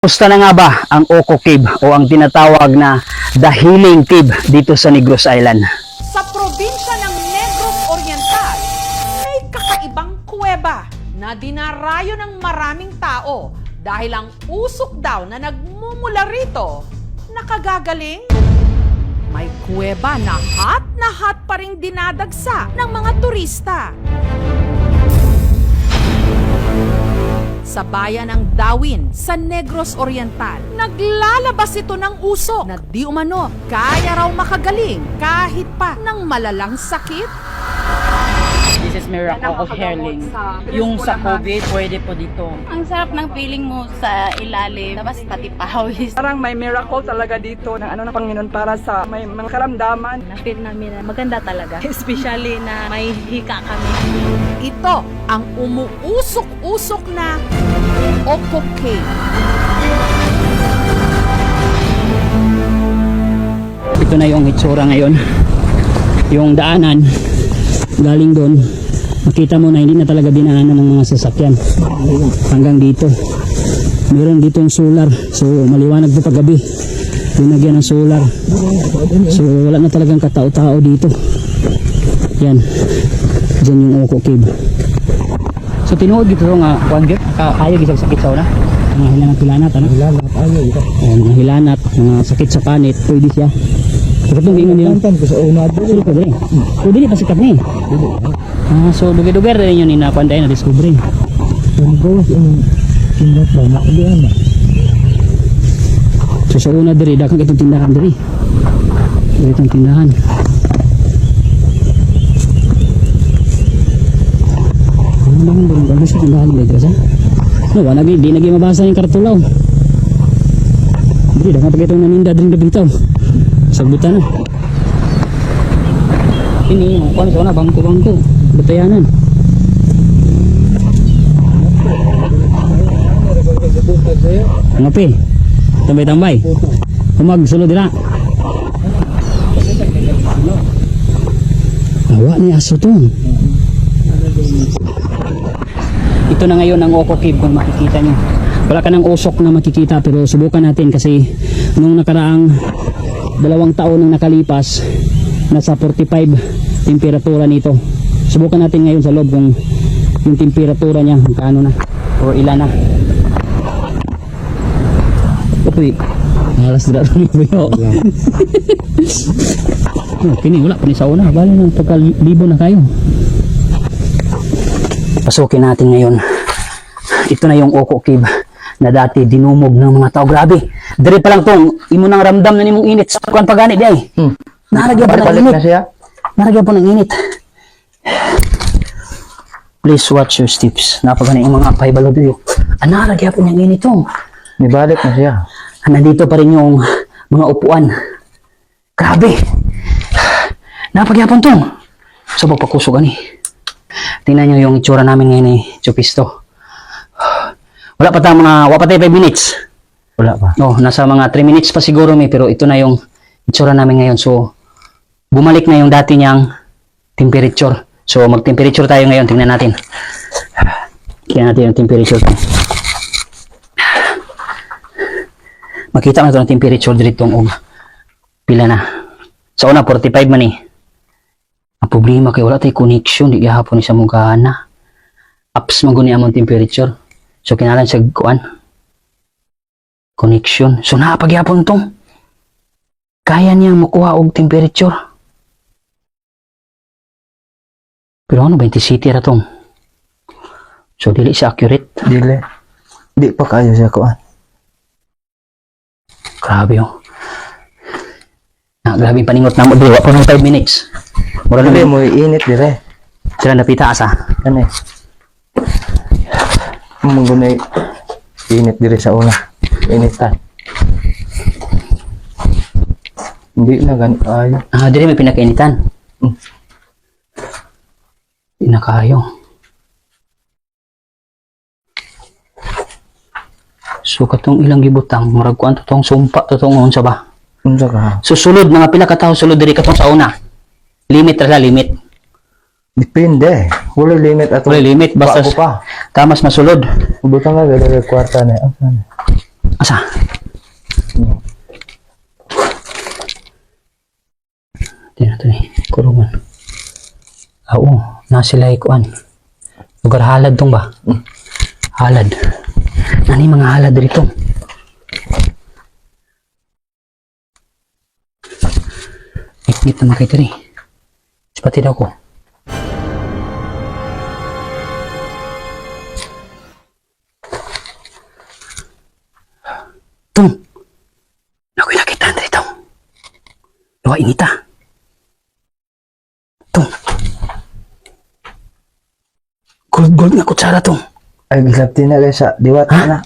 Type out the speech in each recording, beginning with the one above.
Kumusta na nga ba ang Oko Cave o ang tinatawag na The Healing Cave dito sa Negros Island? Sa probinsya ng Negros Oriental, may kakaibang kuweba na dinarayo ng maraming tao dahil ang usok daw na nagmumula rito nakagagaling. May kuweba na hot pa rin dinadagsa ng mga turista. Sa bayan ng Dawin, sa Negros Oriental, naglalabas ito ng usok na di umano kaya raw makagaling kahit pa ng malalang sakit. This is Miracle of Healing. Yung sa COVID, pwede po dito. Ang sarap ng feeling mo sa ilalim, tapos pati pawis. Parang may miracle talaga dito ng ng Panginoon para sa may mga karamdaman. Na-feel namin na maganda talaga. Especially na may hika kami. Ito ang umuusok-usok na Oko Cave. Ito na yung itsura ngayon. Yung daanan, galing doon, makita mo na hindi na talaga dinaanan ng mga sasakyan. Hanggang dito. Meron dito yung solar. So maliwanag po paggabi. Dinagyan ng solar. So wala na talagang katao-tao dito. Yan. Diyan yung Oko Cave. So tinuod dito nga kuan git kaayo gisag sakit sa una. Mga hilanat ano? Hilanat ayo ito. Mga hilanat, mga sakit sa panit, pwede siya. So katong gingon nila. Tantan ko sa una dili ko dili. So dili pa sikat ni. So dugi-duger rin yun na kuan na discovery. Ang gawas yung tindak ba na diyan na. So sa una diri dakang itong tindahan diri. Itong tindahan. Ano bang bagus sa tindahan dito sa? No, wala di nagi mabasa yung kartulaw. Dili dakang pagitong naninda diri bitaw. Sabutan na. Ini kuan sa una bangko-bangko, batayanan. Ngapi? Tambay-tambay. Humag sulod dira. Awa ni aso to. Ito na ngayon ang Oko Cave kung makikita nyo. Wala ka ng usok na makikita pero subukan natin kasi nung nakaraang 2 taon nang nakalipas nasa 45 temperatura nito. Subukan natin ngayon sa loob kung yung temperatura niya kaano na o ilan na. Uy, malas dira rin mo. Kini wala pa ni sa una, bali nang pagkalibo na kayo. Pasukin natin ngayon. Ito na yung Oko Cave na dati dinumog ng mga tao. Grabe. Dire pa lang tong imo nang ramdam na nimong init sa kuan pagani di ay. Naragyan pa ng init. Naragyan pa ng init. Please watch your steps. Napagani yung mga paibalo diyo. Naragyan pa ng init tong. Nibalik na siya. Nandito pa rin yung mga upuan. Grabe. Napagyapon tong. So pagpakusog ani. Tingnan nyo yung itsura namin ngayon ni Chupisto. Wala pa tayo wala pa tayo 5 minutes. Wala pa. Oh, nasa mga 3 minutes pa siguro pero ito na yung itsura namin ngayon. So, bumalik na yung dati niyang temperature. So, mag-temperature tayo ngayon. Tingnan natin. Kaya natin yung temperature. Makita na ito ng temperature dito pila na. Sa una, 45 man eh. Ang problema kay wala tayo connection, di gihapon ni sa mong na. Apps maguni among temperature. So kinalan siya kuan. Connection. So napagyapon tong. Kaya niya makuha og temperature. Pero ano 20 city ra tong. So dili siya accurate. Dili. Di pa kayo siya kuan. Grabe oh. Grabe paningot na mo dili wa pa 5 minutes. Mura Dili na mo init dire. sila napita asa. Kani. Mong gunay init dire sa una. Initan. Hindi na gan ayo. Dili may pinakainitan. Di na kayo. So katong ilang gibutang murag kuan to tong sumpa to tong unsa ba? Unsa ka? Susulod mga pila ka tawo sulod diri katong sa una. Limit ra limit. Depende. Wala limit ato. Wala limit basta pa. tamas masulod. Butang nga dali kwarta na. Asa? na ito ni kurungan. Oo, nasila ikuan. Lugar halad tong ba? Halad. Nani mga halad dito? Iknit na makita rin. Sepati daw ko. Tong! Ako'y nakita na dito. Luwa inita. Tong! Gold nga kutsara tong. Ay, gilapti na guys sa diwata Ha? na.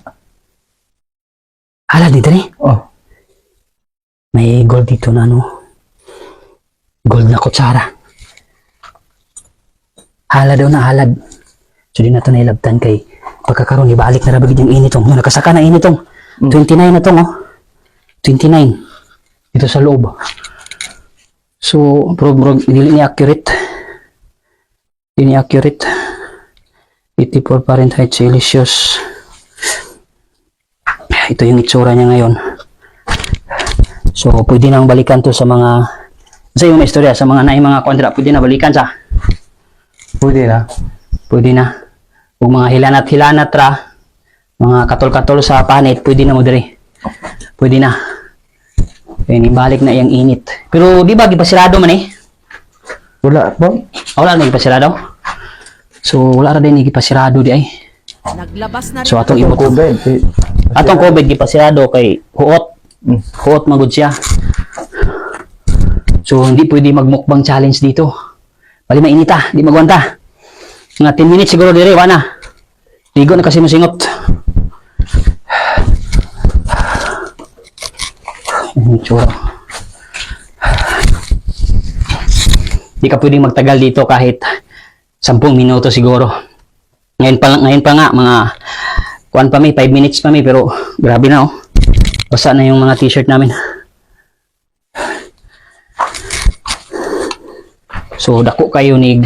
Halad dito rin. Oh, May gold dito na ano. Gold na kutsara. Halad daw na halad. So di na ito nailabtan kay pagkakaroon ibalik na rabagid yung initong. Nakasaka na initong. 29 na tong oh. 29. Dito sa loob. So, bro, hindi ni accurate. Hindi ni accurate. 84 Fahrenheit Celsius. Ito yung itsura niya ngayon. So, pwede nang balikan to sa mga sa yung istorya, sa mga naing mga kontra, pwede na balikan sa. pwede na. Pwede na. Kung mga hilanat-hilanat ra, mga katol-katol sa panit, pwede na mo diri. Pwede na. Kaya balik na yung init. Pero di ba, gipasirado man eh? Wala po. Wala na gipasirado? So, wala ra din gipasirado di ay. Naglabas na rin So, atong ang ibot. COVID. Atong COVID gipasirado kay huot. Huot magud siya. So, hindi pwede magmukbang challenge dito. Bali mainita, di magwanta. Nga 10 minutes siguro dire, wala na. Ligo na kasi masingot. Tsura. Di ka pwedeng magtagal dito kahit 10 minuto siguro. Ngayon pa nga, mga kuan pa may 5 minutes pa may, pero grabe na oh. Basa na yung mga t-shirt namin. So dako kayo ni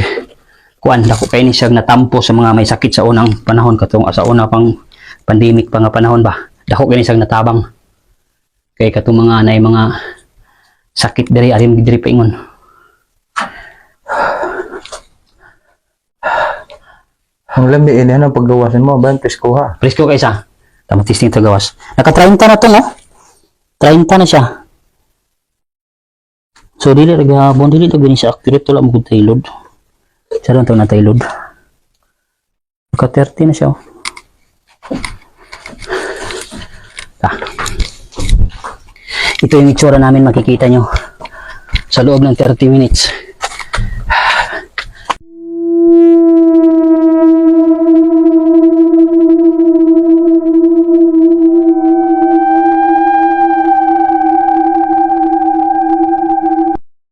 kuan, dako kayo ni siyang natampo sa mga may sakit sa unang panahon katong sa una pang pandemic pa nga panahon ba. Dako kayo ni siyang natabang. Kay katong mga nay mga sakit diri arim diri paingon. Ang lambi, ini ang paggawasan mo, ba? Presko ha. Presko kay sa. Tama testing to gawas. Naka 30 na to no? 30 na siya. So dili raga bon dili to gani sa accurate to lang mo tailod. Saron to na tailod. Naka 30 na siya. Ito yung itsura namin, makikita nyo sa loob ng 30 minutes.